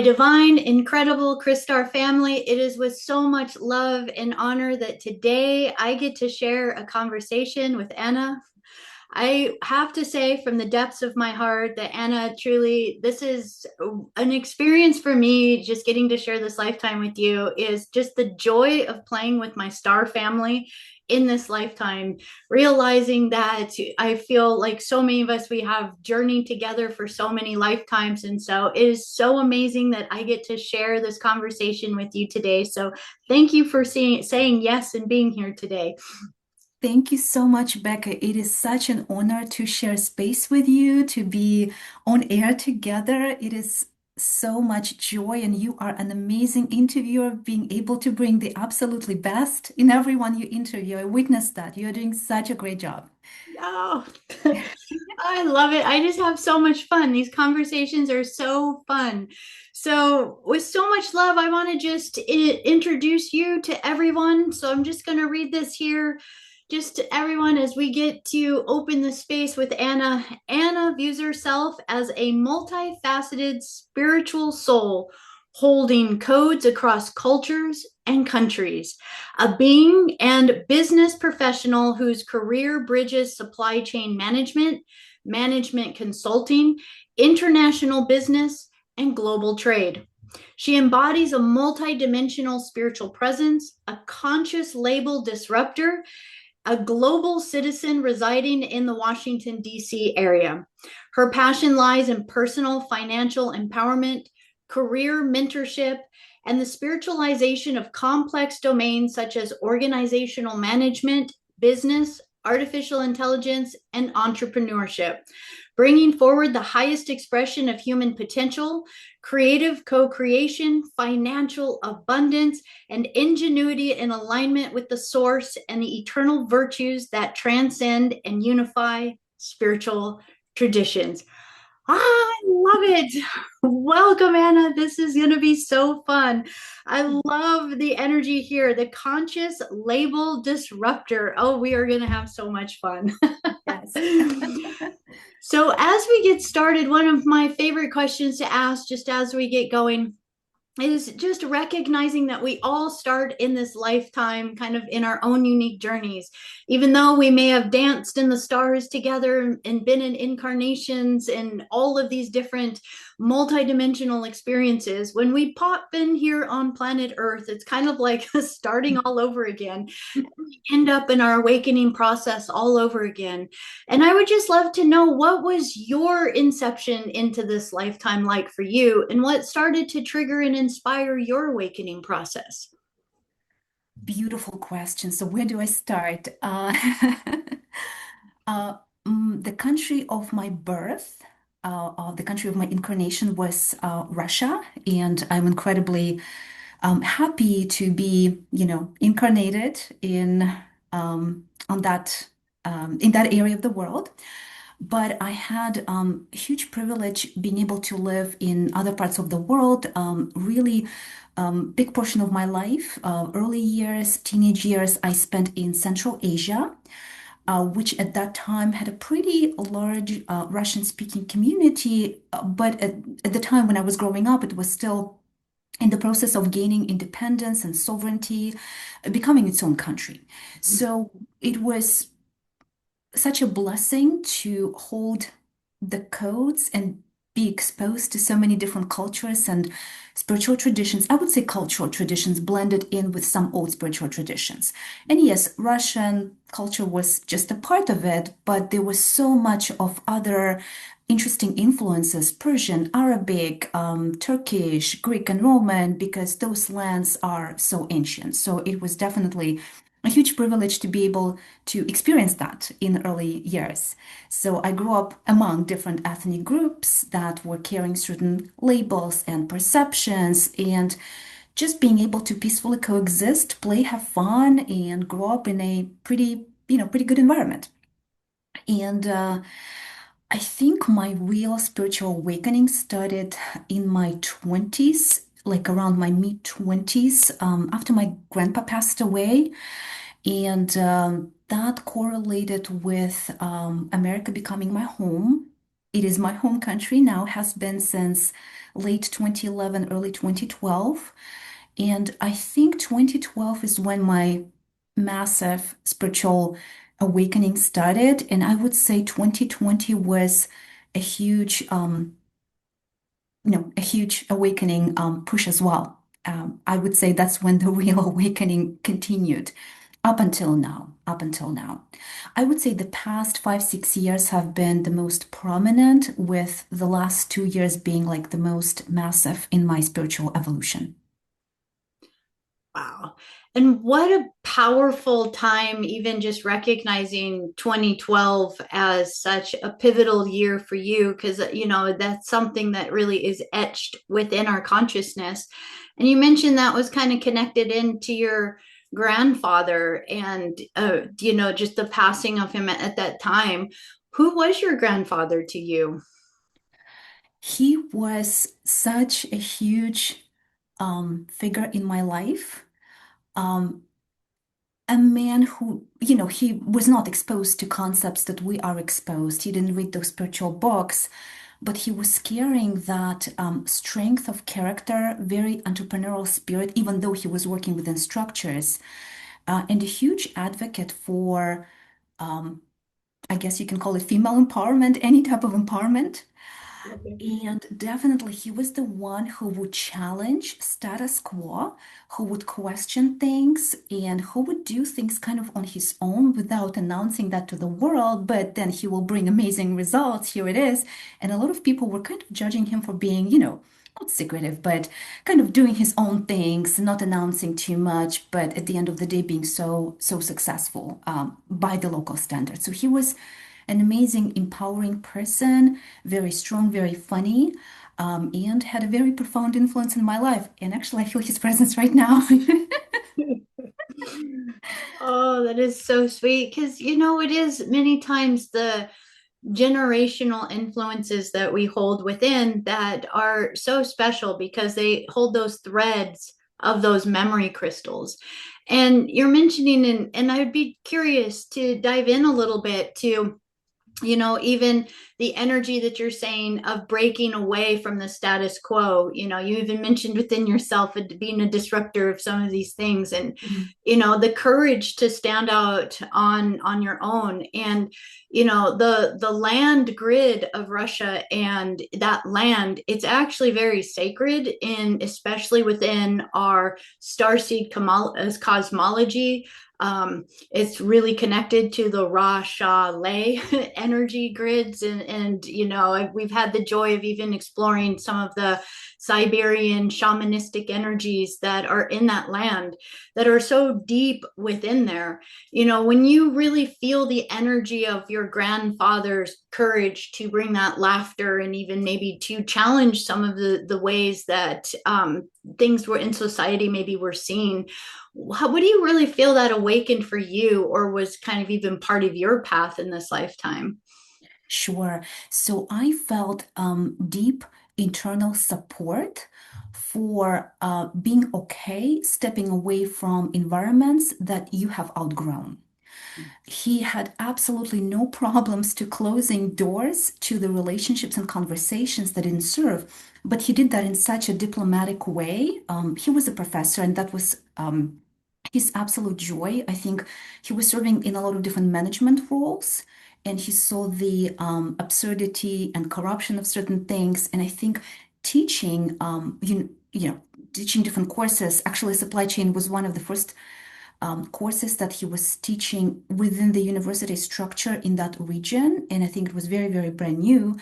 divine, incredible Christar family. It is with so much love and honor that today I get to share a conversation with Anna. I have to say from the depths of my heart that Anna, truly, this is an experience for me. Just getting to share this lifetime with you is just the joy of playing with my star family in this lifetime, realizing that I feel like so many of us, we have journeyed together for so many lifetimes. And so it is so amazing that I get to share this conversation with you today. So thank you for saying yes and being here today. Thank you so much, Becca. It is such an honor to share space with you, to be on air together. It is so much joy, and you are an amazing interviewer, being able to bring the absolutely best in everyone you interview. I witnessed that. You're doing such a great job. Oh, I love it. I just have so much fun. These conversations are so fun. So, with so much love, I want to just introduce you to everyone. So, I'm just going to read this here just to everyone as we get to open the space with Anna. Anna views herself as a multifaceted spiritual soul holding codes across cultures and countries, a being and business professional whose career bridges supply chain management, management consulting, international business, and global trade. She embodies a multidimensional spiritual presence, a conscious label disruptor, a global citizen residing in the Washington, D.C. area. Her passion lies in personal financial empowerment, career mentorship, and the spiritualization of complex domains such as organizational management, business, artificial intelligence, and entrepreneurship, bringing forward the highest expression of human potential, creative co creation, financial abundance, and ingenuity in alignment with the source and the eternal virtues that transcend and unify spiritual traditions. I love it. Welcome, Anna. This is going to be so fun. I love the energy here. The conscious label disruptor. Oh, we are going to have so much fun. Yes. So, as we get started, one of my favorite questions to ask just as we get going is just recognizing that we all start in this lifetime kind of in our own unique journeys. Even though we may have danced in the stars together and been in incarnations and all of these different multidimensional experiences, when we pop in here on planet Earth, it's kind of like starting all over again. We end up in our awakening process all over again. And I would just love to know, what was your inception into this lifetime like for you, and what started to trigger and inspire your awakening process? Beautiful question. So where do I start? Uh, the country of my birth, the country of my incarnation was Russia, and I'm incredibly happy to be, incarnated on that in that area of the world. But I had huge privilege being able to live in other parts of the world. Really, big portion of my life, early years, teenage years, I spent in Central Asia, which at that time had a pretty large Russian-speaking community. But at the time when I was growing up, it was still in the process of gaining independence and sovereignty, becoming its own country. So it was such a blessing to hold the codes and be exposed to so many different cultures and spiritual traditions. I would say cultural traditions blended in with some old spiritual traditions. And yes, Russian culture was just a part of it, but there was so much of other interesting influences, Persian, Arabic, Turkish, Greek, and Roman, because those lands are so ancient. So it was definitely a huge privilege to be able to experience that in early years. So I grew up among different ethnic groups that were carrying certain labels and perceptions, and just being able to peacefully coexist, play, have fun, and grow up in a pretty good environment. And I think my real spiritual awakening started in my 20s, like around my mid 20s, after my grandpa passed away. And that correlated with America becoming my home. It is my home country now, has been since late 2011, early 2012. And I think 2012 is when my massive spiritual awakening started. And I would say 2020 was a huge, a huge awakening push as well. I would say that's when the real awakening continued up until now. Up until now. I would say the past 5, 6 years have been the most prominent, with the last 2 years being like the most massive in my spiritual evolution. Wow. And what a powerful time, even just recognizing 2012 as such a pivotal year for you, because, that's something that really is etched within our consciousness. And you mentioned that was kind of connected into your grandfather and, just the passing of him at that time. Who was your grandfather to you? He was such a huge figure in my life. Um, a man who, he was not exposed to concepts that we are exposed. He didn't read those spiritual books, but he was carrying that strength of character, very entrepreneurial spirit, even though he was working within structures, and a huge advocate for, um, I guess you can call it female empowerment, any type of empowerment. And definitely, he was the one who would challenge status quo, who would question things, and who would do things kind of on his own without announcing that to the world. But then he will bring amazing results. Here it is. And a lot of people were kind of judging him for being, not secretive, but kind of doing his own things, not announcing too much, but at the end of the day, being so successful by the local standards. So he was an amazing, empowering person, very strong, very funny, and had a very profound influence in my life. And actually, I feel his presence right now. Oh, that is so sweet. Because, it is many times the generational influences that we hold within that are so special because they hold those threads of those memory crystals. And you're mentioning, and I'd be curious to dive in a little bit to even the energy that you're saying of breaking away from the status quo. You even mentioned within yourself being a disruptor of some of these things, and Mhm. the courage to stand out on your own. And the land grid of Russia, and that land, it's actually very sacred, and especially within our starseed cosmology. It's really connected to the Ra Sha Lay energy grids, and we've had the joy of even exploring some of the Siberian shamanistic energies that are in that land that are so deep within there. When you really feel the energy of your grandfather's courage to bring that laughter, and even maybe to challenge some of the ways that things were in society maybe were seen, what do you really feel that awakened for you, or was kind of even part of your path in this lifetime? Sure. So I felt deep internal support for being okay stepping away from environments that you have outgrown. He had absolutely no problems to closing doors to the relationships and conversations that didn't serve, but he did that in such a diplomatic way. He was a professor, and that was his absolute joy. I think he was serving in a lot of different management roles, and he saw the absurdity and corruption of certain things. And I think teaching, teaching different courses. Actually, supply chain was one of the first courses that he was teaching within the university structure in that region. And I think it was very, very brand new.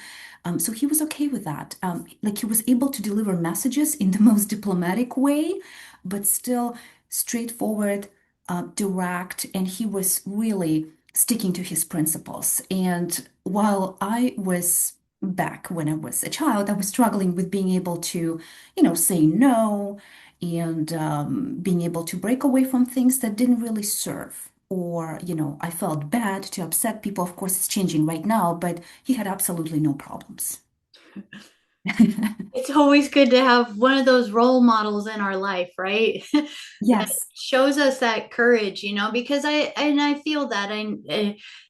So he was okay with that. Like he was able to deliver messages in the most diplomatic way, but still straightforward, direct. And he was really sticking to his principles. And while I was back when I was a child, I was struggling with being able to, say no and being able to break away from things that didn't really serve. Or, I felt bad to upset people. Of course, it's changing right now, but he had absolutely no problems. It's always good to have one of those role models in our life, right? That Yes. shows us that courage, because I feel that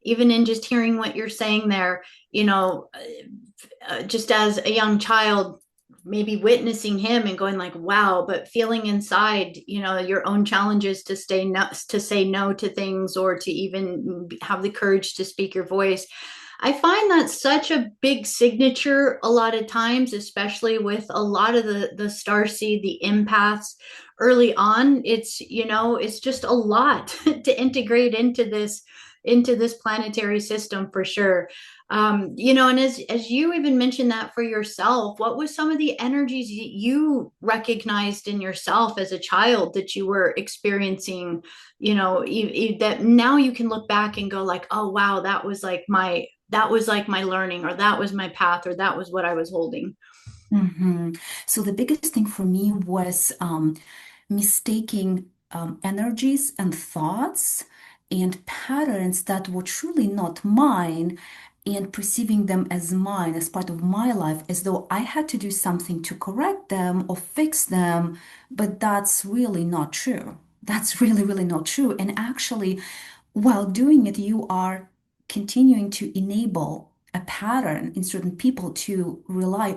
even in just hearing what you're saying there, just as a young child, maybe witnessing him and going like, wow, but feeling inside, your own challenges to say no to things, or to even have the courage to speak your voice. I find that such a big signature a lot of times, especially with a lot of the starseed, the empaths early on. It's just a lot to integrate into this planetary system for sure. And as you even mentioned that for yourself, what was some of the energies you recognized in yourself as a child that you were experiencing, that now you can look back and go like, oh wow, that was like my learning, or that was my path, or that was what I was holding. hmm So the biggest thing for me was mistaking energies and thoughts and patterns that were truly not mine, and perceiving them as mine, as part of my life, as though I had to do something to correct them or fix them. But that's really not true. That's really, really not true. And actually, while doing it, you are continuing to enable a pattern in certain people to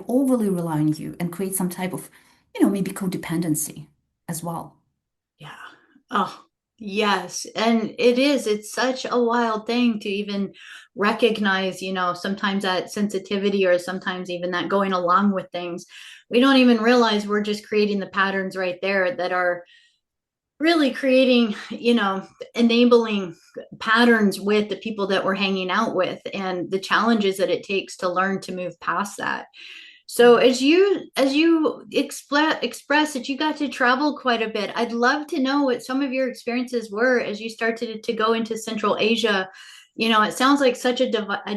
overly rely on you and create some type of, maybe codependency as well. Yeah. Oh, yes. And it's such a wild thing to even recognize, sometimes that sensitivity, or sometimes even that going along with things. We don't even realize we're just creating the patterns right there that are really creating, enabling patterns with the people that we're hanging out with, and the challenges that it takes to learn to move past that. So as you express that you got to travel quite a bit, I'd love to know what some of your experiences were as you started to go into Central Asia. It sounds like such a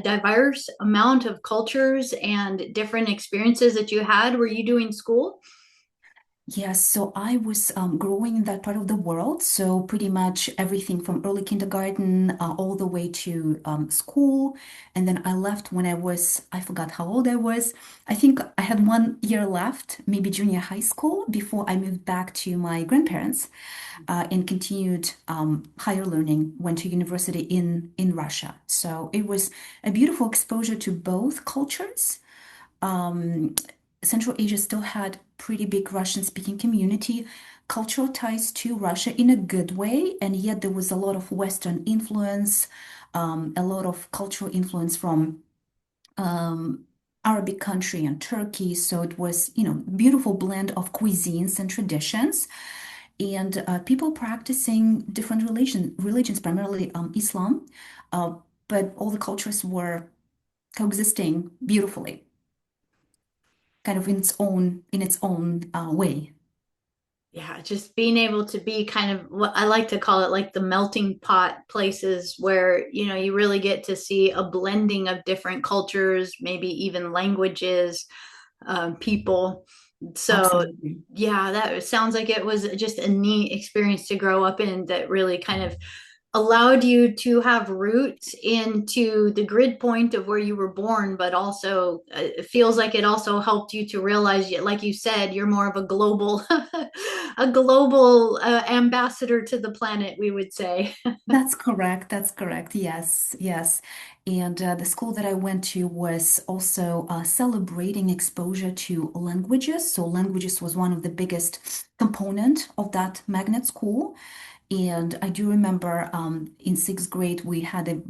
diverse amount of cultures and different experiences that you had. Were you doing school? Yes, so I was growing in that part of the world. So pretty much everything from early kindergarten all the way to school. And then I left when I forgot how old I was. I think I had 1 year left, maybe junior high school, before I moved back to my grandparents and continued higher learning, went to university in Russia. So it was a beautiful exposure to both cultures. um, Central Asia still had pretty big Russian-speaking community, cultural ties to Russia in a good way, and yet there was a lot of Western influence, a lot of cultural influence from um, Arabic country and Turkey. So it was, beautiful blend of cuisines and traditions, and people practicing different religions, primarily Islam, uh, but all the cultures were coexisting beautifully, kind of in its own way. Yeah, just being able to be kind of what I like to call it, like the melting pot places where, you really get to see a blending of different cultures, maybe even languages, people. So, Absolutely. yeah, that sounds like it was just a neat experience to grow up in, that really kind of allowed you to have roots into the grid point of where you were born, but also it feels like it also helped you to realize, like you said, you're more of a global, a global ambassador to the planet, we would say. That's correct. That's correct. Yes, yes. And the school that I went to was also celebrating exposure to languages. So languages was one of the biggest component of that magnet school. And I do remember in sixth grade, we had a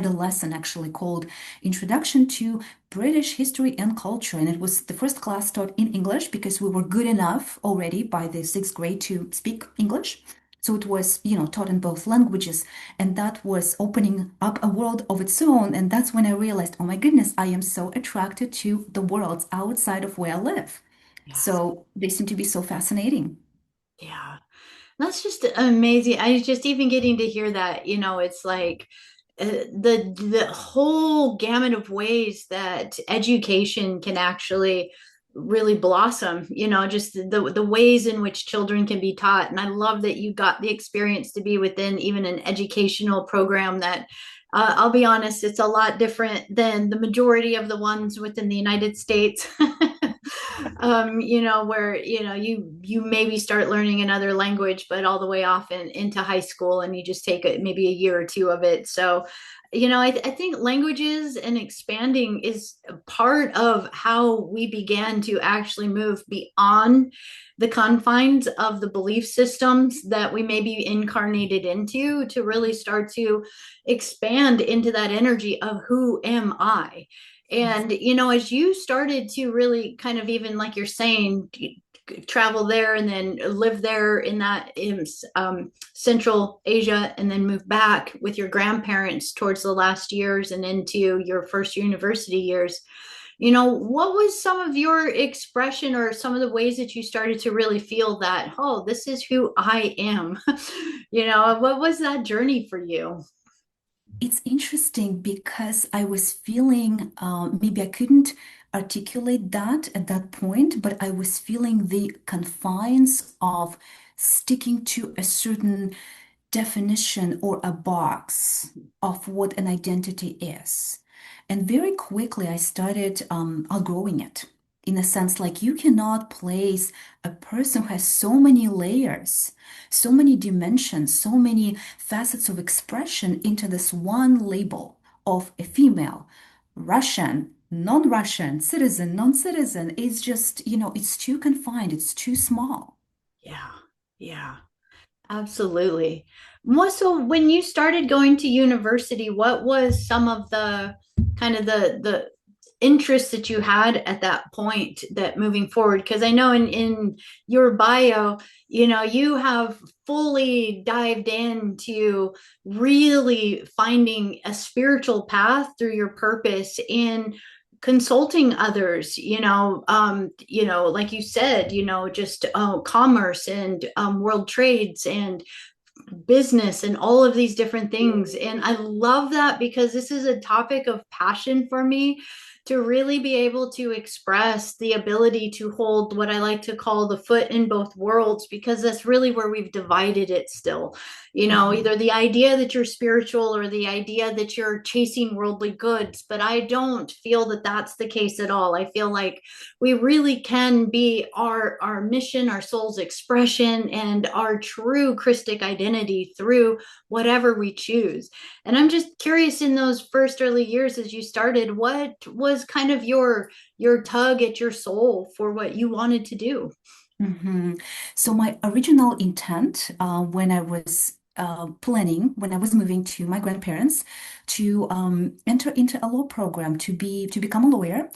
lesson actually called Introduction to British History and Culture. And it was the first class taught in English because we were good enough already by the sixth grade to speak English. So it was, taught in both languages. And that was opening up a world of its own. And that's when I realized, oh my goodness, I am so attracted to the worlds outside of where I live. Yes. So they seem to be so fascinating. Yeah. That's just amazing. I just even getting to hear that, it's like the whole gamut of ways that education can actually really blossom, just the ways in which children can be taught. And I love that you got the experience to be within even an educational program that I'll be honest, it's a lot different than the majority of the ones within the United States. Where you maybe start learning another language, but all the way off into high school, and you just take maybe a year or two of it. So, I think languages and expanding is part of how we began to actually move beyond the confines of the belief systems that we may be incarnated into to really start to expand into that energy of who am I. Yes. And, as you started to really kind of, even like you're saying, travel there and then live there in that Central Asia, and then move back with your grandparents towards the last years and into your first university years. What was some of your expression or some of the ways that you started to really feel that, oh, this is who I am? What was that journey for you? It's interesting because I was feeling, maybe I couldn't articulate that at that point, but I was feeling the confines of sticking to a certain definition or a box of what an identity is. And very quickly, I started outgrowing it in a sense like you cannot place a person who has so many layers, so many dimensions, so many facets of expression into this one label of a female, Russian, non-Russian, citizen, non-citizen. It's just, it's too confined, it's too small. Yeah, yeah. Absolutely. Well, so when you started going to university, what was some of the kind of the interests that you had at that point that moving forward? Because I know in your bio, you have fully dived into really finding a spiritual path through your purpose in consulting others, like you said, just commerce and world trades and business and all of these different things. And I love that because this is a topic of passion for me, to really be able to express the ability to hold what I like to call the foot in both worlds, because that's really where we've divided it still. Mhm. Either the idea that you're spiritual or the idea that you're chasing worldly goods. But I don't feel that that's the case at all. I feel like we really can be our mission, our soul's expression, and our true Christic identity through whatever we choose. And I'm just curious, in those first early years as you started, what was kind of your tug at your soul for what you wanted to do? Mhm. So my original intent, when I was planning, when I was moving to my grandparents, to enter into a law program to become a lawyer,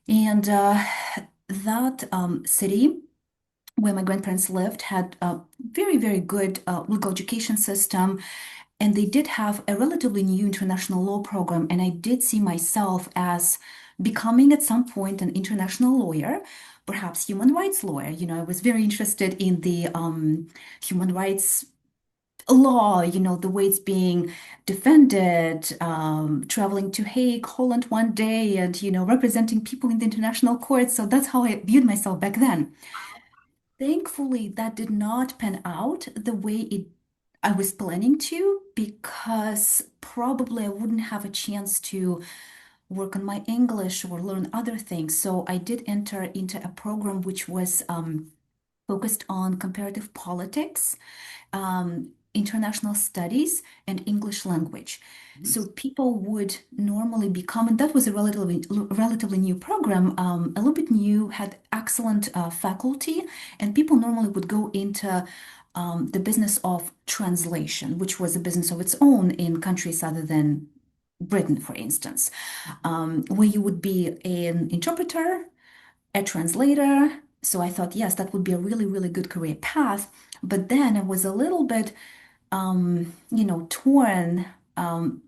and that city where my grandparents lived had a very, very good legal education system, and they did have a relatively new international law program, and I did see myself as becoming at some point an international lawyer, perhaps human rights lawyer. I was very interested in the human rights law, the way it's being defended, traveling to Hague, Holland one day, and, representing people in the international court. So that's how I viewed myself back then. Thankfully, that did not pan out the way I was planning to, because probably I wouldn't have a chance to work on my English or learn other things. So I did enter into a program which was focused on comparative politics, international studies, and English language. So people would normally become, and that was a relatively new program, a little bit new, had excellent faculty, and people normally would go into the business of translation, which was a business of its own in countries other than Britain, for instance, where you would be an interpreter, a translator. So I thought, yes, that would be a really, really good career path. But then I was a little bit, torn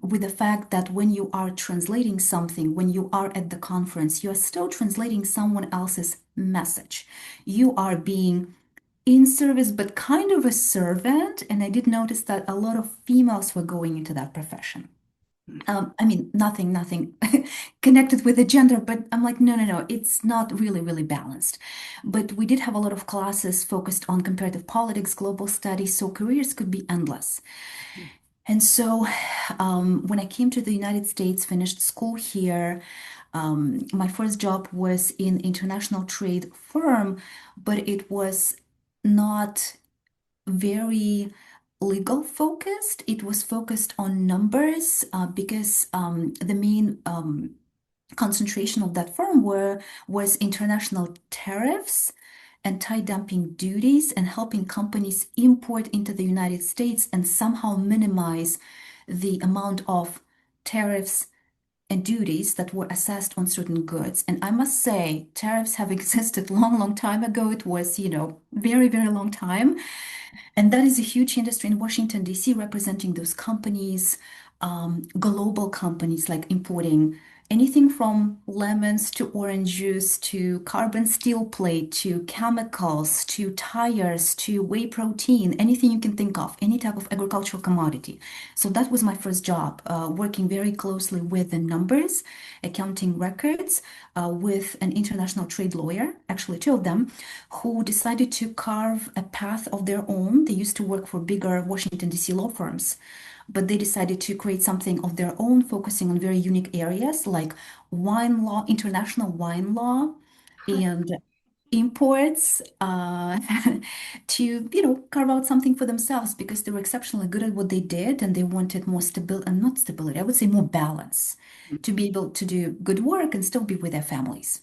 with the fact that when you are translating something, when you are at the conference, you are still translating someone else's message. You are being in service, but kind of a servant. And I did notice that a lot of females were going into that profession. I mean, nothing connected with the gender, but I'm like, no, no, no, it's not really, really balanced. But we did have a lot of classes focused on comparative politics, global studies, so careers could be endless. And so when I came to the United States, finished school here, my first job was in international trade firm, but it was not very legal focused. It was focused on numbers because the main concentration of that firm was international tariffs, anti-dumping duties, and helping companies import into the United States and somehow minimize the amount of tariffs and duties that were assessed on certain goods. And I must say, tariffs have existed long, long time ago. It was, very, very long time. And that is a huge industry in Washington, D.C., representing those companies, global companies like importing anything from lemons to orange juice to carbon steel plate to chemicals to tires to whey protein, anything you can think of, any type of agricultural commodity. So that was my first job, working very closely with the numbers, accounting records, with an international trade lawyer, actually two of them, who decided to carve a path of their own. They used to work for bigger Washington, D.C. law firms, but they decided to create something of their own, focusing on very unique areas like wine law, international wine law, and imports to carve out something for themselves because they were exceptionally good at what they did and they wanted more stability and not stability, I would say more balance to be able to do good work and still be with their families.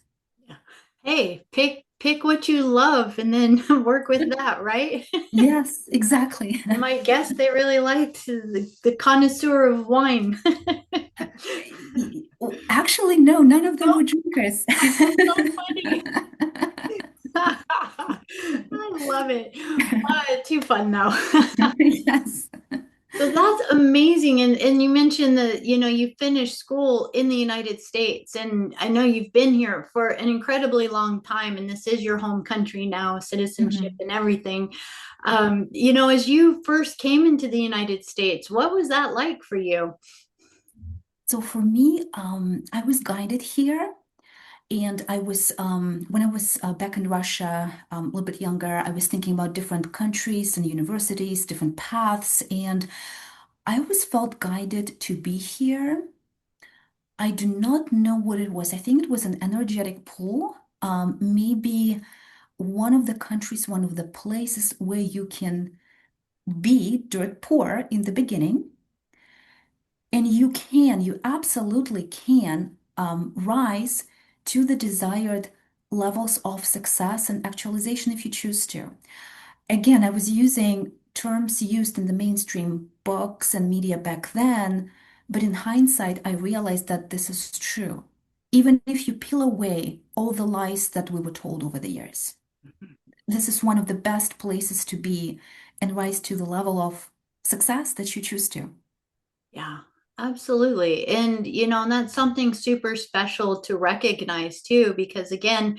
Yeah. Hey, pick what you love and then work with that, right? Yes, exactly. I might guess they really liked the connoisseur of wine. Actually, no, none of them Oh, were drinkers. so funny. I love it. Too fun though. Yes. So that's amazing. And you mentioned that, you finished school in the United States. And I know you've been here for an incredibly long time, and this is your home country now, citizenship Mhm. and everything. As you first came into the United States, what was that like for you? So for me, I was guided here. And when I was back in Russia, a little bit younger, I was thinking about different countries and universities, different paths, and I always felt guided to be here. I do not know what it was. I think it was an energetic pull. Maybe one of the countries, one of the places where you can be dirt poor in the beginning, and you absolutely can rise to the desired levels of success and actualization if you choose to. Again, I was using terms used in the mainstream books and media back then, but in hindsight, I realized that this is true, even if you peel away all the lies that we were told over the years. This is one of the best places to be and rise to the level of success that you choose to. Yeah, absolutely. And that's something super special to recognize too, because again,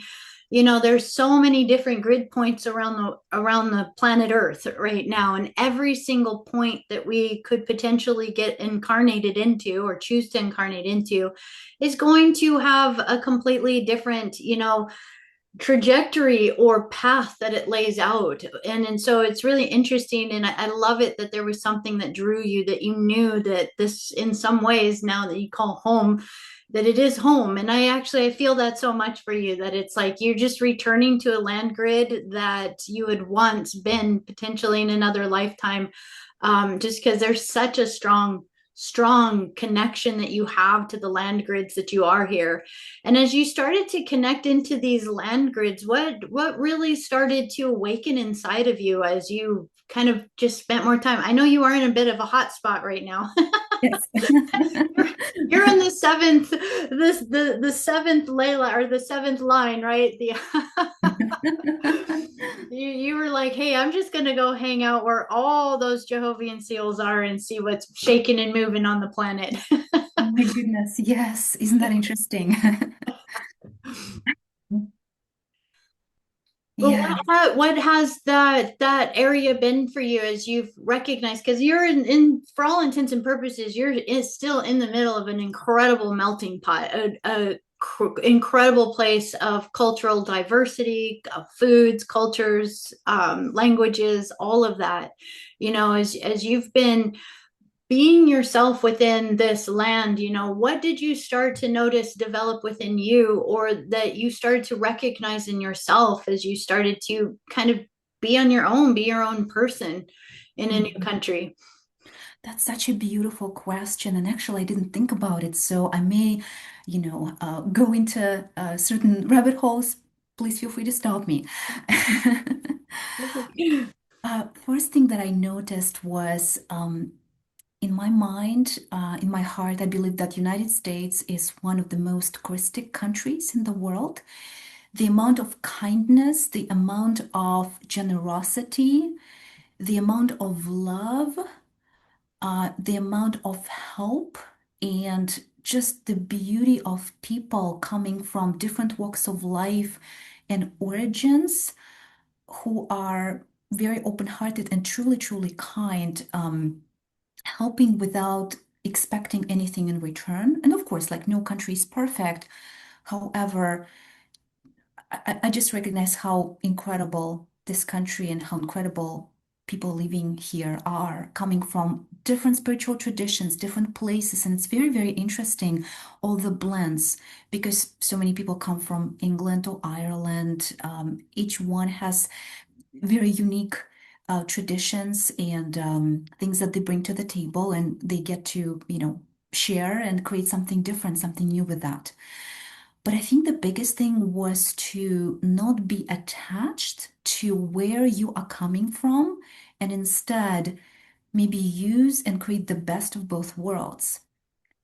there's so many different grid points around the planet Earth right now, and every single point that we could potentially get incarnated into or choose to incarnate into is going to have a completely different, trajectory or path that it lays out. And so it's really interesting, and I love it that there was something that drew you, that you knew that this, in some ways, now that you call home, that it is home. And I feel that so much for you, that it's like you're just returning to a land grid that you had once been potentially in another lifetime, just because there's such a strong connection that you have to the land grids that you are here. And as you started to connect into these land grids, what really started to awaken inside of you as you kind of just spent more time? I know you are in a bit of a hot spot right now. Yes. you're, you're in the seventh, the seventh Layla, or the seventh line, right? The you were like, hey, I'm just gonna go hang out where all those Jehovian seals are and see what's shaking and moving on the planet. Oh my goodness. Yes. Isn't that interesting? Well, Yeah. what has that area been for you as you've recognized? Because you're in for all intents and purposes, you're is still in the middle of an incredible melting pot, incredible place of cultural diversity, of foods, cultures, languages, all of that. As you've been being yourself within this land, what did you start to notice develop within you, or that you started to recognize in yourself as you started to kind of be your own person in a new Mhm. country? That's such a beautiful question. And actually, I didn't think about it. So I may, go into certain rabbit holes. Please feel free to stop me. First thing that I noticed was in my mind, in my heart, I believe that United States is one of the most Christic countries in the world. The amount of kindness, the amount of generosity, the amount of love, the amount of help, and just the beauty of people coming from different walks of life and origins who are very open-hearted and truly, truly kind, helping without expecting anything in return. And of course, like no country is perfect. However, I just recognize how incredible this country and how incredible people living here are, coming from different spiritual traditions, different places. And it's very, very interesting, all the blends, because so many people come from England or Ireland. Each one has very unique traditions and things that they bring to the table, and they get to, share and create something different, something new with that. But I think the biggest thing was to not be attached to where you are coming from and instead maybe use and create the best of both worlds.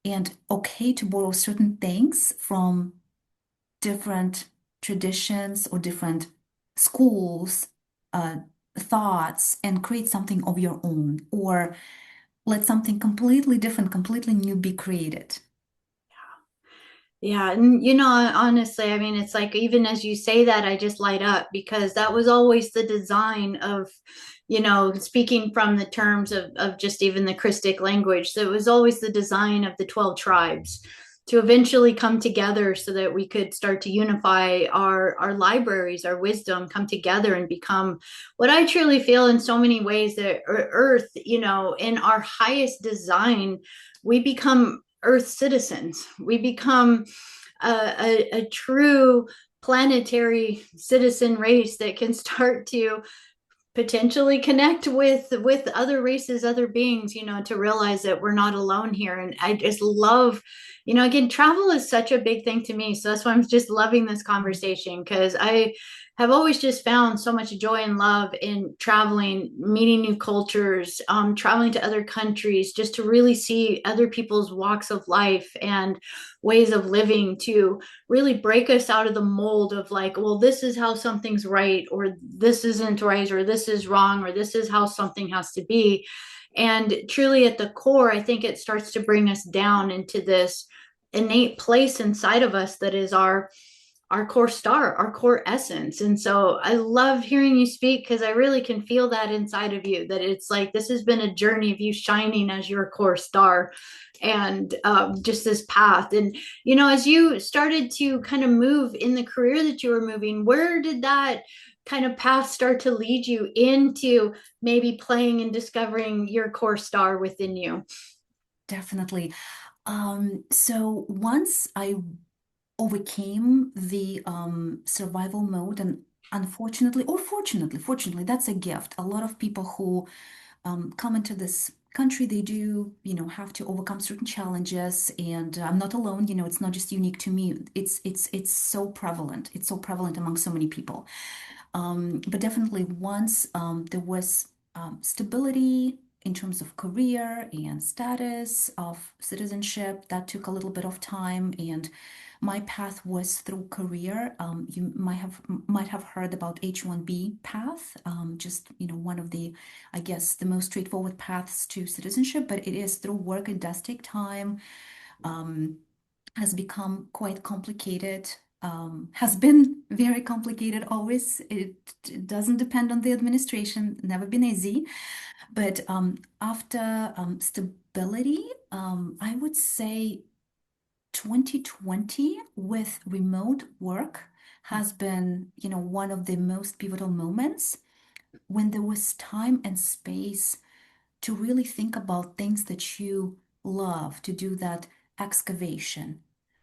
And okay to borrow certain things from different traditions or different schools, uh, thoughts, and create something of your own, or let something completely different, completely new be created. Yeah, and honestly, I mean, it's like even as you say that, I just light up because that was always the design of, speaking from the terms of just even the Christic language, that was always the design of the 12 tribes to eventually come together so that we could start to unify our libraries, our wisdom, come together and become what I truly feel in so many ways that Earth, in our highest design, we become Earth citizens. We become a true planetary citizen race that can start to potentially connect with other races, other beings, to realize that we're not alone here. And I just love, again, travel is such a big thing to me, so that's why I'm just loving this conversation, because I have always just found so much joy and love in traveling, meeting new cultures, traveling to other countries, just to really see other people's walks of life and ways of living, to really break us out of the mold of like, well, this is how something's right, or this isn't right, or this is wrong, or this is how something has to be. And truly at the core, I think it starts to bring us down into this innate place inside of us that is our core star, our core essence. And so I love hearing you speak because I really can feel that inside of you, that it's like this has been a journey of you shining as your core star, and just this path. And, as you started to kind of move in the career that you were moving, where did that kind of path start to lead you into maybe playing and discovering your core star within you? Definitely. So once I overcame the survival mode, and unfortunately, or fortunately, that's a gift. A lot of people who come into this country, they do, have to overcome certain challenges, and I'm not alone. It's not just unique to me. It's so prevalent. It's so prevalent among so many people. But definitely once there was stability in terms of career and status of citizenship, that took a little bit of time. And my path was through career. You might have heard about H-1B path, just one of the, I guess, the most straightforward paths to citizenship, but it is through work. It does take time. Um, has become quite complicated, has been very complicated always. It doesn't depend on the administration, never been easy. But after stability, I would say 2020 with remote work has been, one of the most pivotal moments when there was time and space to really think about things that you love, to do that excavation.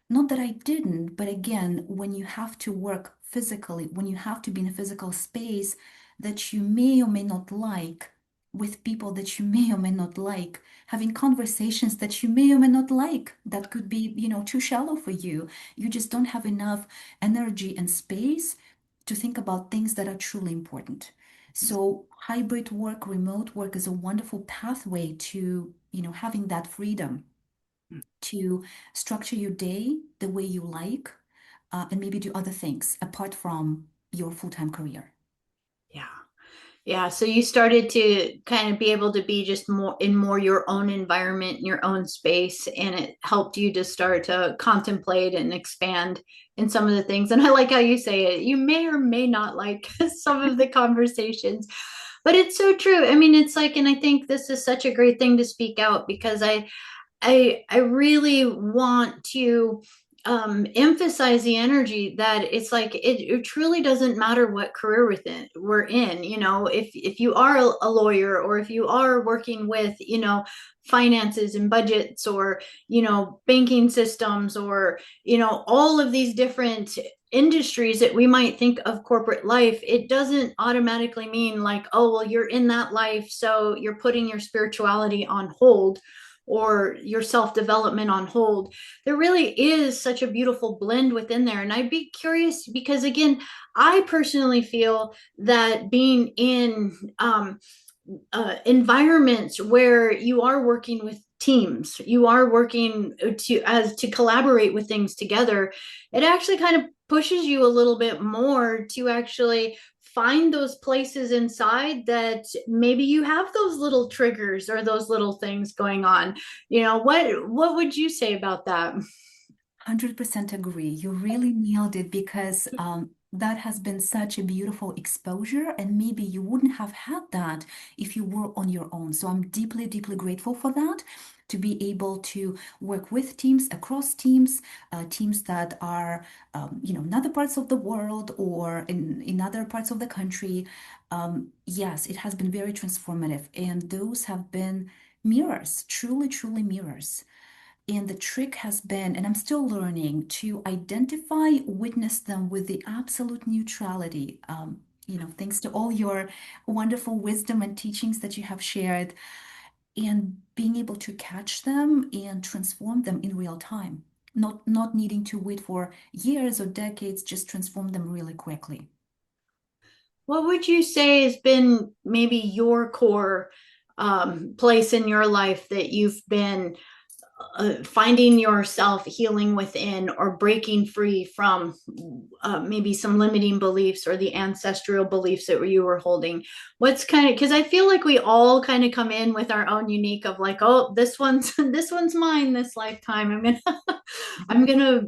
Not that I didn't, but again, when you have to work physically, when you have to be in a physical space that you may or may not like, with people that you may or may not like, having conversations that you may or may not like, that could be, too shallow for you. You just don't have enough energy and space to think about things that are truly important. So hybrid work, remote work is a wonderful pathway to, having that freedom to structure your day the way you like, and maybe do other things apart from your full-time career. Yeah. Yeah, so you started to kind of be able to be just more in more your own environment, your own space, and it helped you to start to contemplate and expand in some of the things. And I like how you say it. You may or may not like some of the conversations, but it's so true. I mean, it's like, and I think this is such a great thing to speak out because I really want to emphasize the energy that it's like it truly doesn't matter what career within we're in. You know, if you are a lawyer or if you are working with, finances and budgets or, banking systems or, all of these different industries that we might think of corporate life, it doesn't automatically mean like, oh, well, you're in that life, so you're putting your spirituality on hold or your self development on hold. There really is such a beautiful blend within there. And I'd be curious because, again, I personally feel that being in environments where you are working with teams, you are working to collaborate with things together, it actually kind of pushes you a little bit more to actually find those places inside that maybe you have those little triggers or those little things going on. What would you say about that? 100% agree. You really nailed it because that has been such a beautiful exposure, and maybe you wouldn't have had that if you were on your own. So I'm deeply, deeply grateful for that, to be able to work with teams, across teams, teams that are, in other parts of the world or in other parts of the country. Yes, it has been very transformative, and those have been mirrors, truly, truly mirrors. And the trick has been, and I'm still learning, to identify, witness them with the absolute neutrality. Thanks to all your wonderful wisdom and teachings that you have shared, and being able to catch them and transform them in real time. Not needing to wait for years or decades, just transform them really quickly. What would you say has been maybe your core place in your life that you've been finding yourself healing within or breaking free from maybe some limiting beliefs or the ancestral beliefs that you were holding? What's kind of, because I feel like we all kind of come in with our own unique of like, oh, this one's this one's mine this lifetime. I'm gonna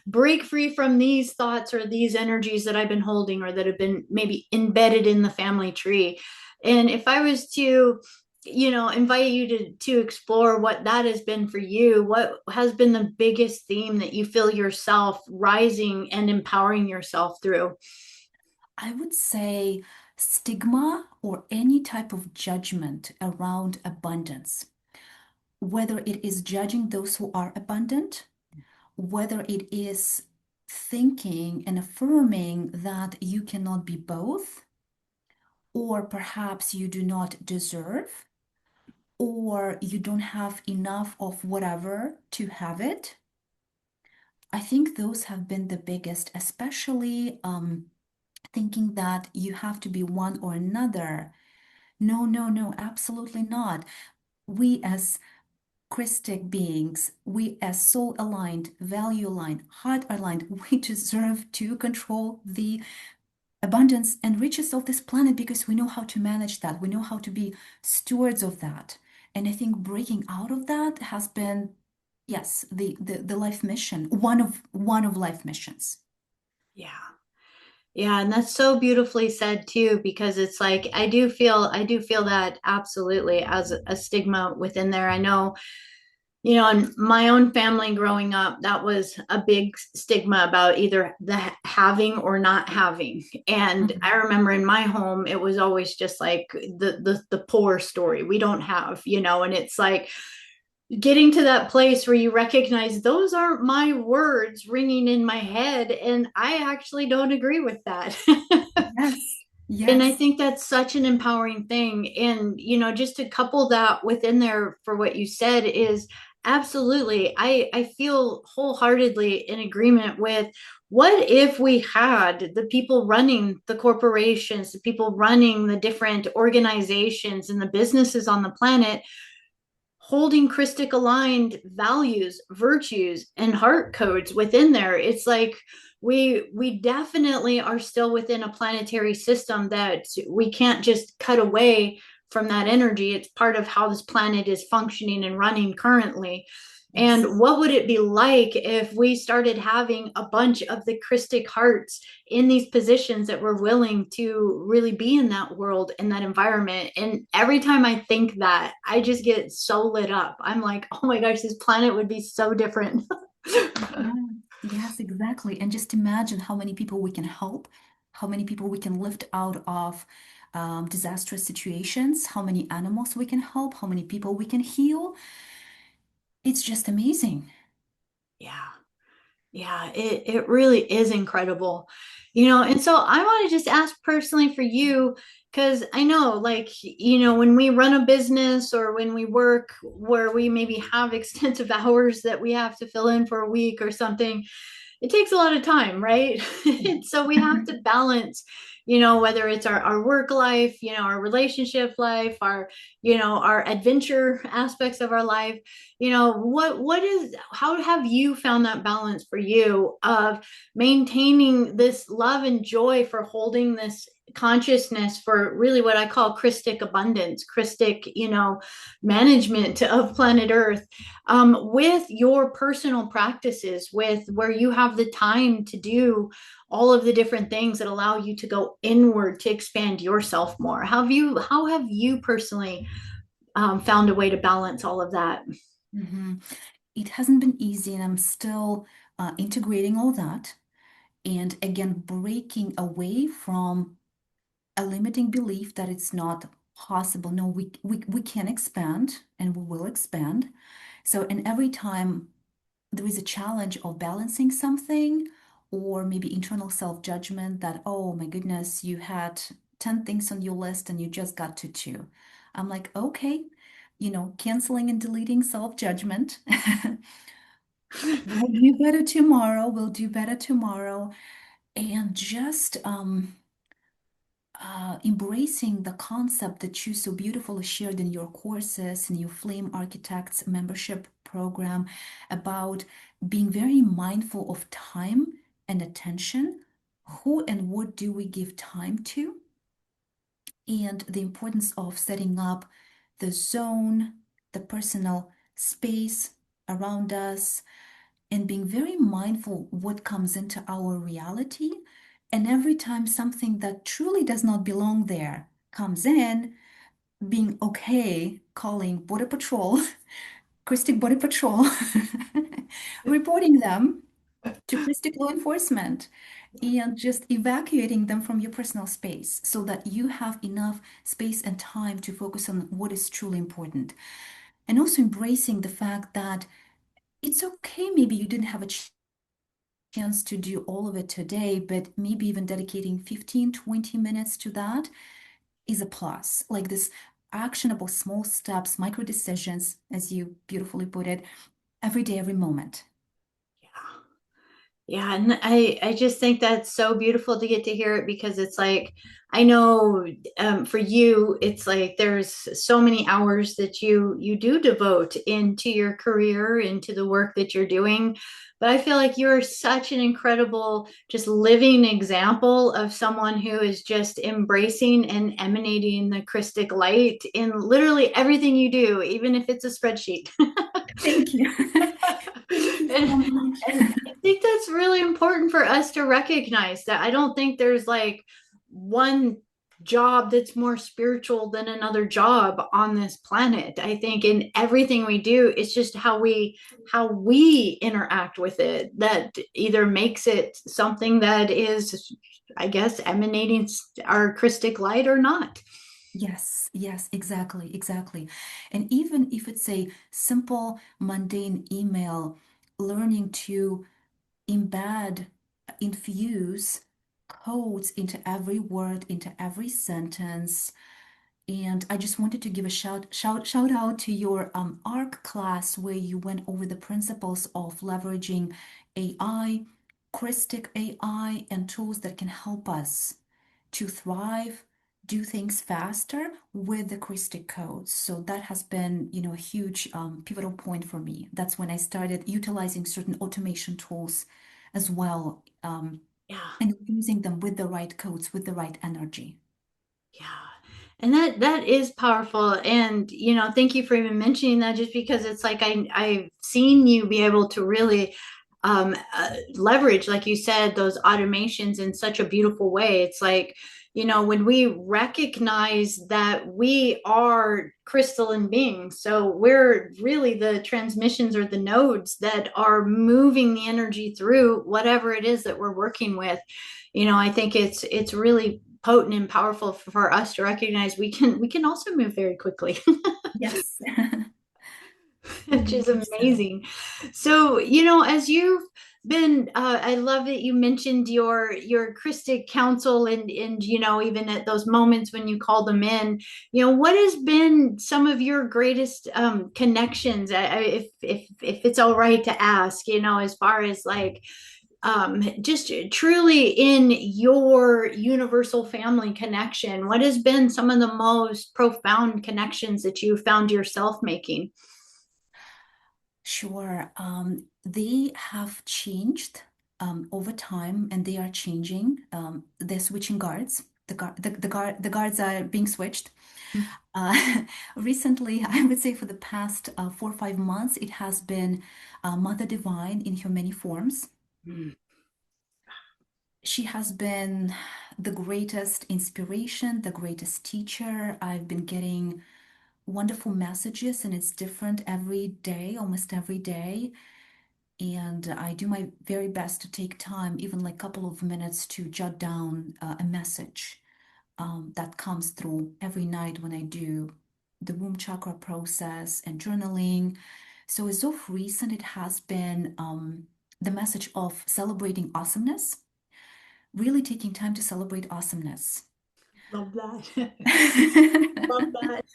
break free from these thoughts or these energies that I've been holding or that have been maybe embedded in the family tree. And if I was to, invite you to explore what that has been for you, what has been the biggest theme that you feel yourself rising and empowering yourself through? I would say stigma or any type of judgment around abundance, whether it is judging those who are abundant, whether it is thinking and affirming that you cannot be both, or perhaps you do not deserve, or you don't have enough of whatever to have it. I think those have been the biggest, especially thinking that you have to be one or another. No, no, no, absolutely not. We as Christic beings, we as soul aligned, value aligned, heart aligned, we deserve to control the abundance and riches of this planet because we know how to manage that. We know how to be stewards of that. And I think breaking out of that has been, yes, the life mission, one of life missions. Yeah. Yeah, and that's so beautifully said too, because it's like I do feel that absolutely as a stigma within there. I know In my own family growing up, that was a big stigma about either the having or not having. And I Mhm. remember in my home, it was always just like the poor story. We don't have, and it's like getting to that place where you recognize those aren't my words ringing in my head, and I actually don't agree with that. Yes, And I yes. think that's such an empowering thing. And, just to couple that within there for what you said is absolutely, I feel wholeheartedly in agreement with what if we had the people running the corporations, the people running the different organizations and the businesses on the planet holding Christic aligned values, virtues, and heart codes within there. It's like we definitely are still within a planetary system that we can't just cut away from that energy. It's part of how this planet is functioning and running currently. Yes. And what would it be like if we started having a bunch of the Christic hearts in these positions that were willing to really be in that world, in that environment? And every time I think that, I just get so lit up. I'm like, oh my gosh, this planet would be so different. Yeah. Yes, exactly. And just imagine how many people we can help, how many people we can lift out of disastrous situations, how many animals we can help, how many people we can heal. It's just amazing. Yeah. Yeah, it really is incredible. And so I want to just ask personally for you, because I know, like, when we run a business or when we work where we maybe have extensive hours that we have to fill in for a week or something, it takes a lot of time, right? And so we have to balance, whether it's our work life, our relationship life, our adventure aspects of our life. What is, how have you found that balance for you of maintaining this love and joy for holding this consciousness for really what I call Christic abundance, Christic, management of planet Earth, with your personal practices, with where you have the time to do all of the different things that allow you to go inward to expand yourself more. How have you personally found a way to balance all of that? Mhm. It hasn't been easy, and I'm still integrating all that. And again, breaking away from a limiting belief that it's not possible. No, we can expand and we will expand. So, and every time there is a challenge of balancing something, or maybe internal self-judgment that, oh my goodness, you had 10 things on your list and you just got to two. I'm like, okay, canceling and deleting self-judgment. We'll do better tomorrow. We'll do better tomorrow. And just embracing the concept that you so beautifully shared in your courses, in your Flame Architects membership program, about being very mindful of time and attention. Who and what do we give time to? And the importance of setting up the zone, the personal space around us, and being very mindful what comes into our reality. And every time something that truly does not belong there comes in, being okay calling Border Patrol, Christic Border Patrol, reporting them to Christic law enforcement, and just evacuating them from your personal space so that you have enough space and time to focus on what is truly important. And also embracing the fact that it's okay, maybe you didn't have a chance to do all of it today, but maybe even dedicating 15, 20 minutes to that is a plus. Like this actionable small steps, micro decisions, as you beautifully put it, every day, every moment. Yeah. Yeah, and I just think that's so beautiful to get to hear it, because it's like I know, for you it's like there's so many hours that you do devote into your career, into the work that you're doing, but I feel like you're such an incredible just living example of someone who is just embracing and emanating the Christic light in literally everything you do, even if it's a spreadsheet. Thank you. Thank you and so much. and I think that's really important for us to recognize that. I don't think there's like one job that's more spiritual than another job on this planet. I think in everything we do, it's just how we interact with it that either makes it something that is, I guess, emanating our Christic light or not. Yes, yes, exactly, exactly. And even if it's a simple, mundane email, learning to embed, infuse codes into every word, into every sentence. And I just wanted to give a shout out to your ARC class where you went over the principles of leveraging AI, Christic AI, and tools that can help us to thrive, do things faster with the Christic codes. So that has been, a huge pivotal point for me. That's when I started utilizing certain automation tools as well, Yeah. and using them with the right codes, with the right energy. Yeah. And that is powerful. And thank you for even mentioning that, just because it's like I've seen you be able to really leverage, like you said, those automations in such a beautiful way. It's like, when we recognize that we are crystalline beings, so we're really the transmissions or the nodes that are moving the energy through whatever it is that we're working with. I think it's really potent and powerful for us to recognize we can also move very quickly. Yes. Which is 100%. amazing. So, as you've been, I love that you mentioned your Christic council, and even at those moments when you call them in, what has been some of your greatest connections? If it's all right to ask, as far as like just truly in your universal family connection, what has been some of the most profound connections that you found yourself making? Sure. They have changed over time, and they are changing. They're switching guards. The guards are being switched. Recently, I would say for the past 4 or 5 months, it has been Mother Divine in her many forms. Mm. She has been the greatest inspiration, the greatest teacher. I've been getting wonderful messages, and it's different every day, almost every day. And I do my very best to take time, even like a couple of minutes, to jot down a message that comes through every night when I do the womb chakra process and journaling. So as of recent, it has been the message of celebrating awesomeness, really taking time to celebrate awesomeness. Love that. Love that.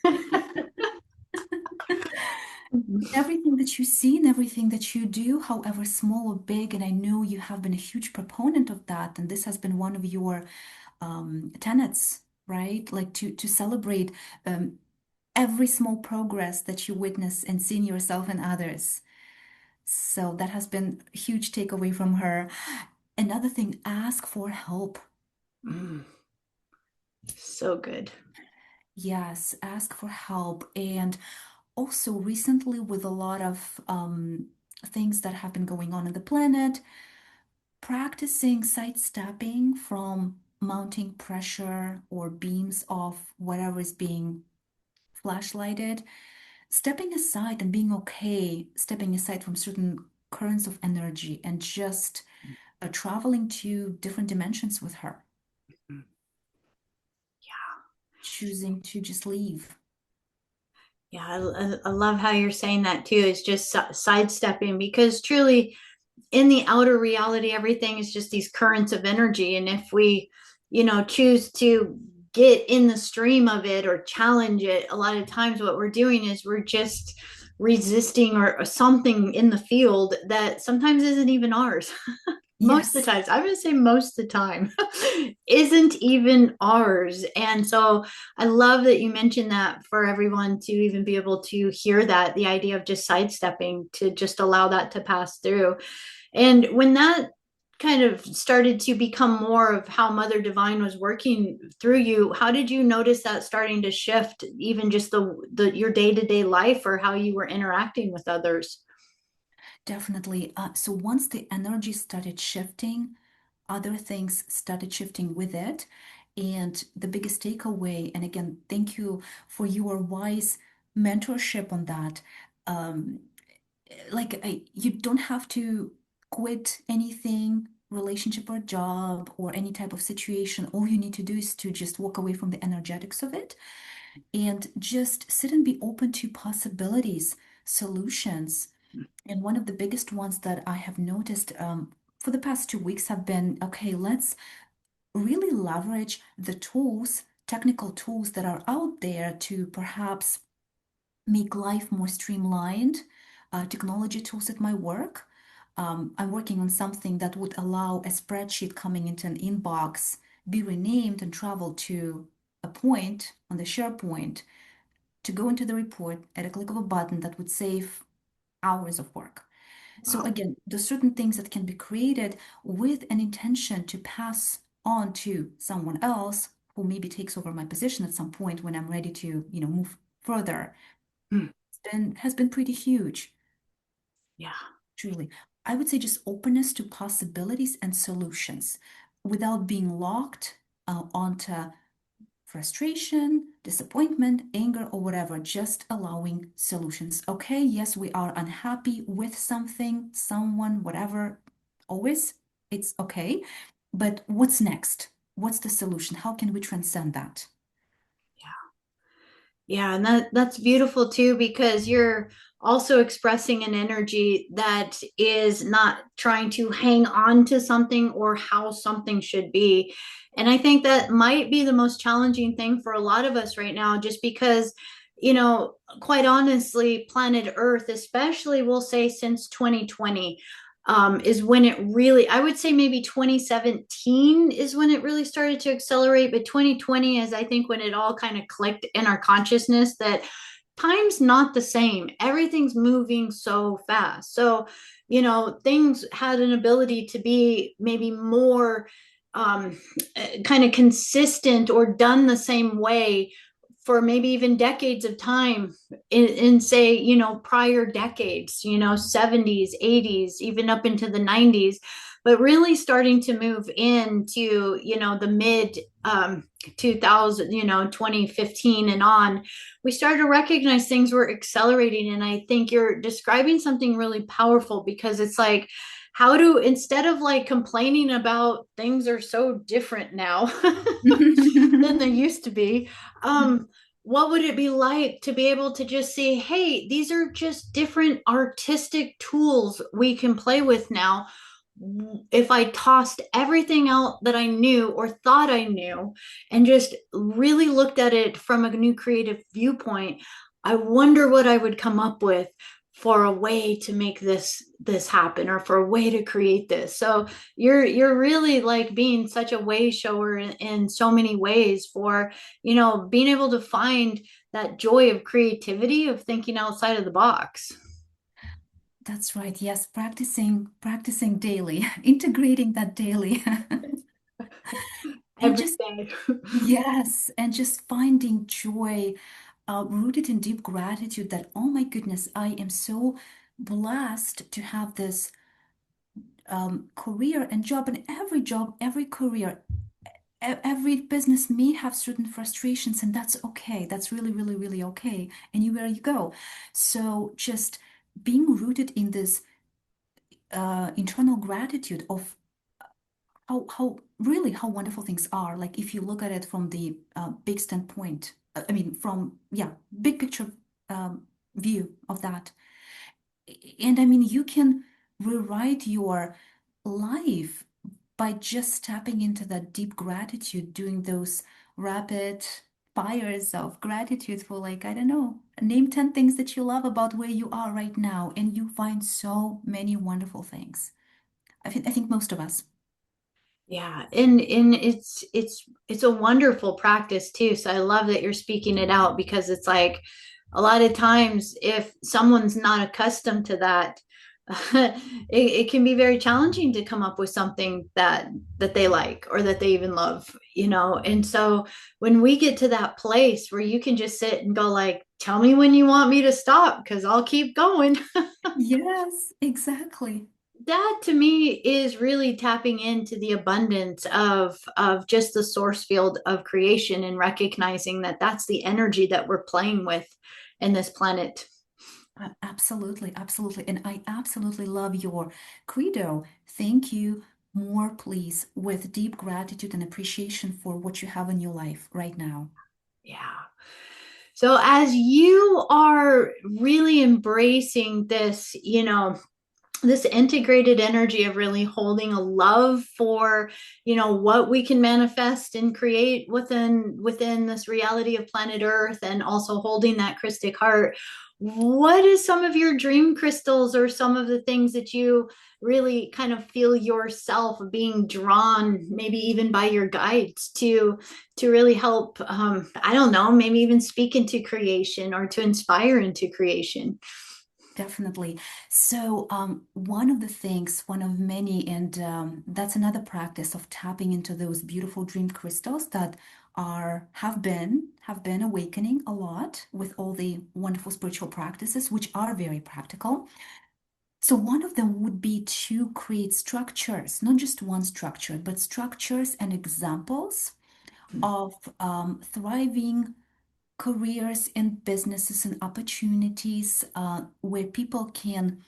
Everything that you see and everything that you do, however small or big, and I know you have been a huge proponent of that, and this has been one of your tenets, right? Like to celebrate um, every small progress that you witness and see in yourself and others. So that has been a huge takeaway from her. Another thing, ask for help. Mm, so good. Yes, ask for help. And also recently, with a lot of things that have been going on in the planet, practicing sidestepping from mounting pressure or beams of whatever is being flashlighted, stepping aside and being okay, stepping aside from certain currents of energy and just traveling to different dimensions with her, choosing to just leave. Yeah, I love how you're saying that too. It's just sidestepping, because truly in the outer reality, everything is just these currents of energy. And if we, choose to get in the stream of it or challenge it, a lot of times what we're doing is we're just resisting or something in the field that sometimes isn't even ours. Most of the Yes, times, I'm going to say most of the time, isn't even ours. And so I love that you mentioned that for everyone to even be able to hear that, the idea of just sidestepping, to just allow that to pass through. And when that kind of started to become more of how Mother Divine was working through you, how did you notice that starting to shift even just the your day-to-day life or how you were interacting with others? definitely. So once the energy started shifting, other things started shifting with it. And the biggest takeaway, and again, thank you for your wise mentorship on that. Um, you don't have to quit anything, relationship or job or any type of situation. All you need to do is to just walk away from the energetics of it and just sit and be open to possibilities, solutions. And one of the biggest ones that I have noticed for the past 2 weeks have been, okay, let's really leverage the tools, technical tools that are out there to perhaps make life more streamlined, technology tools at my work. I'm working on something that would allow a spreadsheet coming into an inbox be renamed and travel to a point on the SharePoint to go into the report at a click of a button that would save hours of work. So Wow. again, there's certain things that can be created with an intention to pass on to someone else who maybe takes over my position at some point when I'm ready to, move further. Hmm. Has been pretty huge, Yeah. truly. I would say just openness to possibilities and solutions without being locked onto frustration, disappointment, anger, or whatever, just allowing solutions. Okay, yes, we are unhappy with something, someone, whatever, always, it's okay. But what's next? What's the solution? How can we transcend that? Yeah, and that's beautiful too, because you're also expressing an energy that is not trying to hang on to something or how something should be. And I think that might be the most challenging thing for a lot of us right now, just because, quite honestly, planet Earth, especially we'll say since 2020, is when it really, I would say maybe 2017 is when it really started to accelerate. But 2020 is, I think, when it all kind of clicked in our consciousness that time's not the same. Everything's moving so fast. So, things had an ability to be maybe more kind of consistent or done the same way for maybe even decades of time in say prior decades, 70s, 80s, even up into the 90s, but really starting to move into the mid 2000, 2015 and on, we started to recognize things were accelerating. And I think you're describing something really powerful, because it's like, how do, instead of like complaining about things are so different now than they used to be, what would it be like to be able to just see, hey, these are just different artistic tools we can play with now? If I tossed everything out that I knew or thought I knew and just really looked at it from a new creative viewpoint, I wonder what I would come up with for a way to make this happen, or for a way to create this. So you're really like being such a way shower in so many ways for being able to find that joy of creativity, of thinking outside of the box That's right. Yes, practicing daily, integrating that daily. And every just, day. yes, and just finding joy, rooted in deep gratitude that, oh my goodness, I am so blessed to have this career and job, every career, every business may have certain frustrations, and that's okay. That's really, really, really okay. And where you go. So just being rooted in this internal gratitude of how really how wonderful things are. Like if you look at it from the big standpoint, I mean, from yeah, big picture view of that. And I mean, you can rewrite your life by just tapping into that deep gratitude, doing those rapid fires of gratitude for, like, I don't know, name 10 things that you love about where you are right now, and you find so many wonderful things. I think most of us. Yeah, and it's a wonderful practice too. So I love that you're speaking it out, because it's like a lot of times if someone's not accustomed to that, it can be very challenging to come up with something that they like or that they even love. And so when we get to that place where you can just sit and go like, tell me when you want me to stop, because I'll keep going. Yes, exactly. that to me is really tapping into the abundance of just the source field of creation and recognizing that that's the energy that we're playing with in this planet. Absolutely, absolutely. And I absolutely love your credo. Thank you. More, please, with deep gratitude and appreciation for what you have in your life right now. Yeah. So as you are really embracing this, this integrated energy of really holding a love for, what we can manifest and create within this reality of planet Earth, and also holding that Christic heart, what is some of your dream crystals, or some of the things that you really kind of feel yourself being drawn, maybe even by your guides, to really help, I don't know, maybe even speak into creation or to inspire into creation? Definitely. So, one of the things, one of many, and that's another practice of tapping into those beautiful dream crystals that have been awakening a lot with all the wonderful spiritual practices, which are very practical. So, one of them would be to create structures, not just one structure, but structures and examples of thriving careers and businesses and opportunities where people can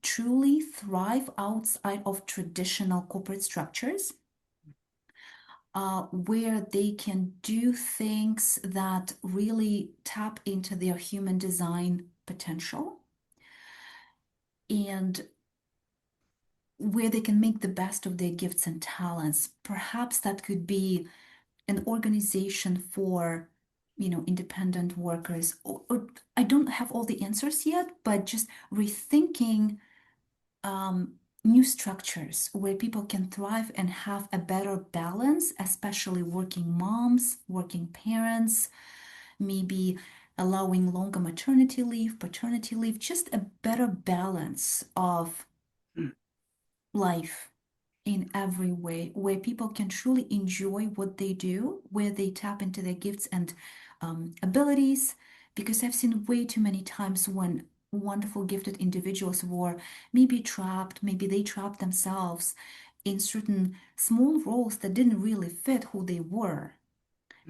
truly thrive outside of traditional corporate structures, where they can do things that really tap into their human design potential, and where they can make the best of their gifts and talents. Perhaps that could be an organization for, independent workers. Or I don't have all the answers yet, but just rethinking um, new structures where people can thrive and have a better balance, especially working moms, working parents, maybe allowing longer maternity leave, paternity leave, just a better balance of life in every way, where people can truly enjoy what they do, where they tap into their gifts and abilities. Because I've seen way too many times when wonderful, gifted individuals were maybe trapped, maybe they trapped themselves in certain small roles that didn't really fit who they were.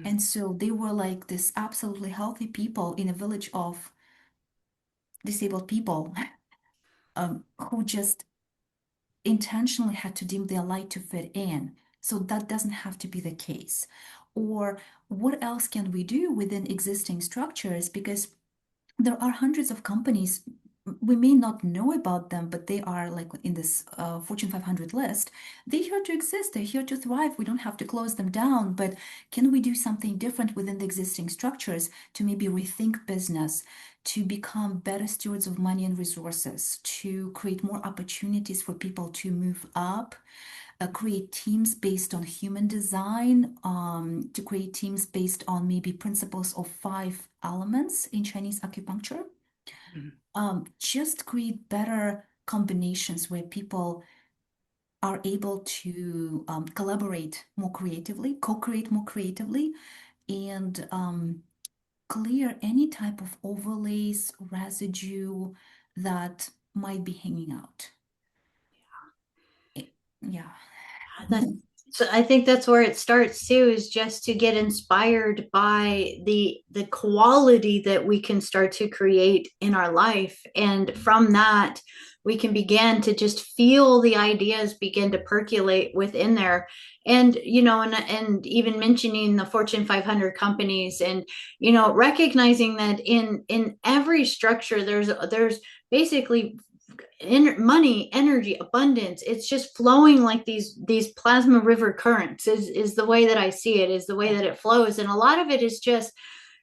And so they were like this absolutely healthy people in a village of disabled people who just intentionally had to dim their light to fit in. So that doesn't have to be the case. Or what else can we do within existing structures? Because there are hundreds of companies. We may not know about them, but they are like in this Fortune 500 list. They're here to exist. They're here to thrive. We don't have to close them down. But can we do something different within the existing structures to maybe rethink business, to become better stewards of money and resources, to create more opportunities for people to move up, create teams based on human design, to create teams based on maybe principles of 5 elements in Chinese acupuncture. Just create better combinations where people are able to collaborate more creatively, co-create more creatively, and clear any type of overlays, residue that might be hanging out. Yeah. That's, so I think that's where it starts too, is just to get inspired by the quality that we can start to create in our life. And from that, we can begin to just feel the ideas begin to percolate within there. And and even mentioning the Fortune 500 companies, and recognizing that in every structure there's basically money, energy, abundance. It's just flowing like these plasma river currents, is the way that I see it, is the way that it flows. And a lot of it is just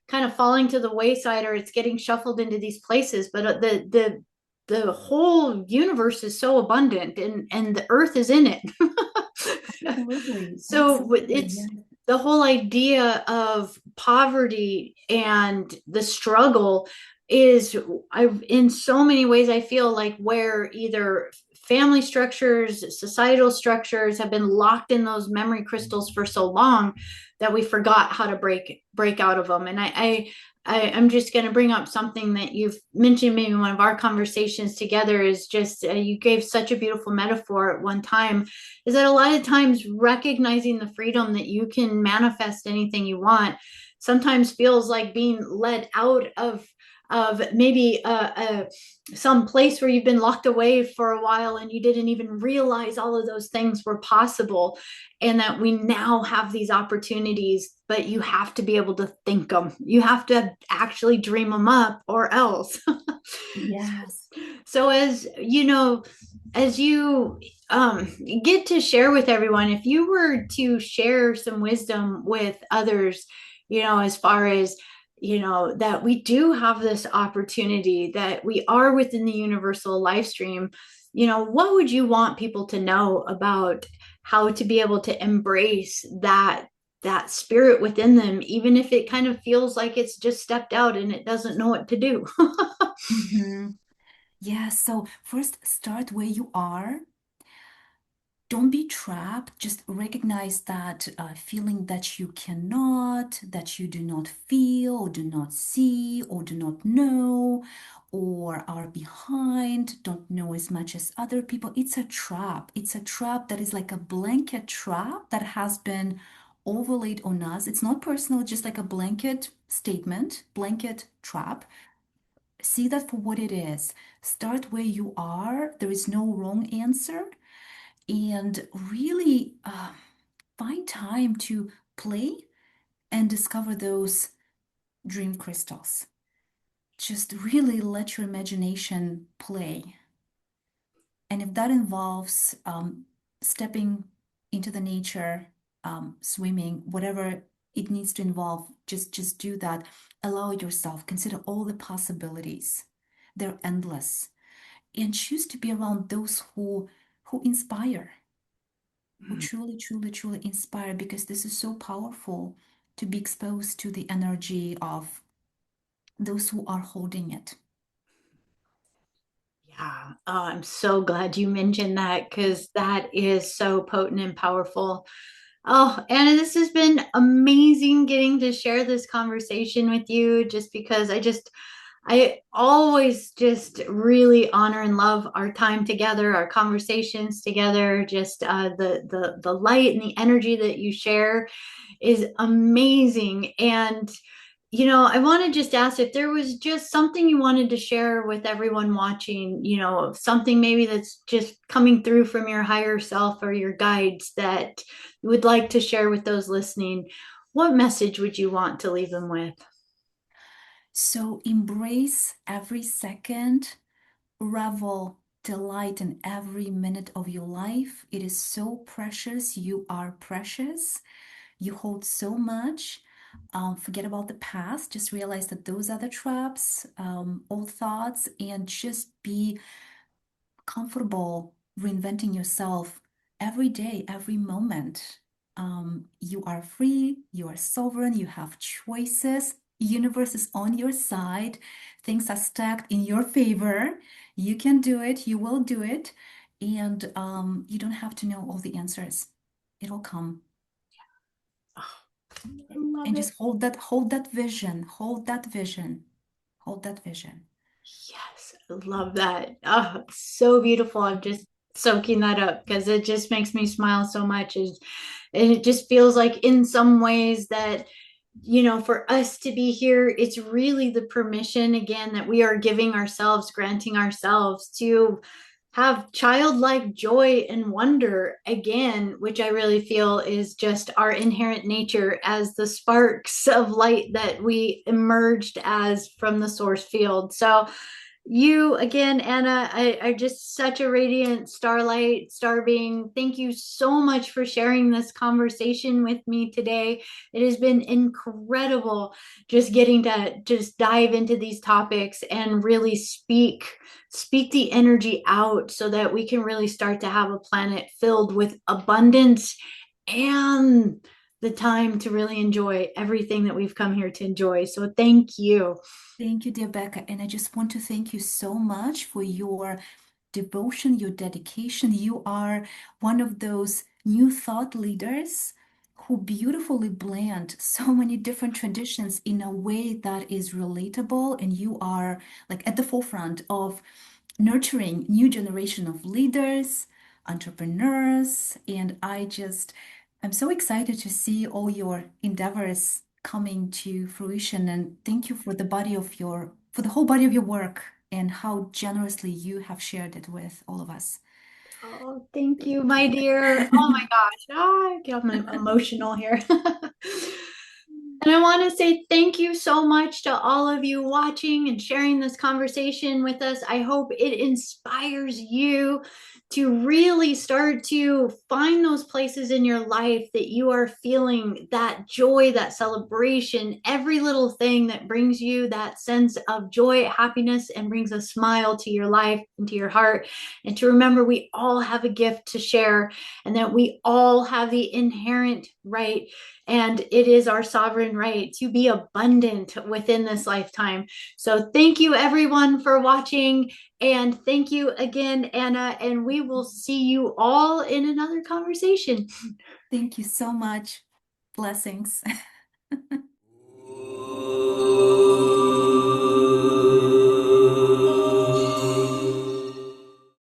kind of falling to the wayside, or it's getting shuffled into these places. But the whole universe is so abundant, and the earth is in it. Absolutely. So Absolutely. it's Yeah. the whole idea of poverty and the struggle is, I've in so many ways I feel like, where either family structures, societal structures have been locked in those memory crystals for so long that we forgot how to break out of them. And I'm just going to bring up something that you've mentioned maybe in one of our conversations together is just you gave such a beautiful metaphor at one time is that a lot of times recognizing the freedom that you can manifest anything you want sometimes feels like being let out of maybe some place where you've been locked away for a while and you didn't even realize all of those things were possible and that we now have these opportunities, but you have to be able to think them. You have to actually dream them up or else. Yes. So as you know, as you get to share with everyone, if you were to share some wisdom with others, as far as that we do have this opportunity, that we are within the universal life stream, what would you want people to know about how to be able to embrace that spirit within them, even if it kind of feels like it's just stepped out and it doesn't know what to do? Hmm. Yeah, so first start where you are. Don't be trapped. Just recognize that feeling that you cannot, that you do not feel, or do not see, or do not know, or are behind, don't know as much as other people. It's a trap. It's a trap that is like a blanket trap that has been overlaid on us. It's not personal, just like a blanket statement, blanket trap. See that for what it is. Start where you are. There is no wrong answer. And really find time to play and discover those dream crystals. Just really let your imagination play. And if that involves stepping into the nature, swimming, whatever it needs to involve, just do that. Allow yourself, consider all the possibilities. They're endless. And choose to be around those who inspire, who truly, truly, truly inspire, because this is so powerful to be exposed to the energy of those who are holding it. Yeah. Oh, I'm so glad you mentioned that because that is so potent and powerful. Oh, Anna, this has been amazing getting to share this conversation with you just because I always just really honor and love our time together, our conversations together, just the light and the energy that you share is amazing. And I want to just ask if there was just something you wanted to share with everyone watching, something maybe that's just coming through from your higher self or your guides that you would like to share with those listening. What message would you want to leave them with? So embrace every second, revel, delight in every minute of your life. It is so precious. You are precious. You hold so much. Forget about the past. Just realize that those are the traps, old thoughts, and just be comfortable reinventing yourself every day, every moment. You are free, you are sovereign, you have choices. Universe is on your side. Things are stacked in your favor. You can do it, you will do it, and you don't have to know all the answers. It'll come. Oh, I love And it. just hold that vision, hold that vision, hold that vision. Yes, I love that. Oh, it's so beautiful. I'm just soaking that up because it just makes me smile so much. And it just feels like, in some ways, that, for us to be here, it's really the permission again that we are giving ourselves, granting ourselves to have childlike joy and wonder again, which I really feel is just our inherent nature as the sparks of light that we emerged as from the source field. So, you again, Anna, are just such a radiant starlight, star being. Thank you so much for sharing this conversation with me today. It has been incredible just getting to just dive into these topics and really speak the energy out so that we can really start to have a planet filled with abundance and the time to really enjoy everything that we've come here to enjoy. So thank you. Thank you, dear Becca. And I just want to thank you so much for your devotion, your dedication. You are one of those new thought leaders who beautifully blend so many different traditions in a way that is relatable, and you are like at the forefront of nurturing new generation of leaders, entrepreneurs, and I'm so excited to see all your endeavors coming to fruition, and thank you for for the whole body of your work and how generously you have shared it with all of us. Oh, thank you, my dear. Oh my gosh. Ah, I'm emotional here. And I want to say thank you so much to all of you watching and sharing this conversation with us. I hope it inspires you to really start to find those places in your life that you are feeling that joy, that celebration, every little thing that brings you that sense of joy, happiness, and brings a smile to your life and to your heart. And to remember we all have a gift to share and that we all have the inherent right, and it is our sovereign right to be abundant within this lifetime. So thank you everyone for watching. And thank you again, Anna. And we will see you all in another conversation. Thank you so much. Blessings.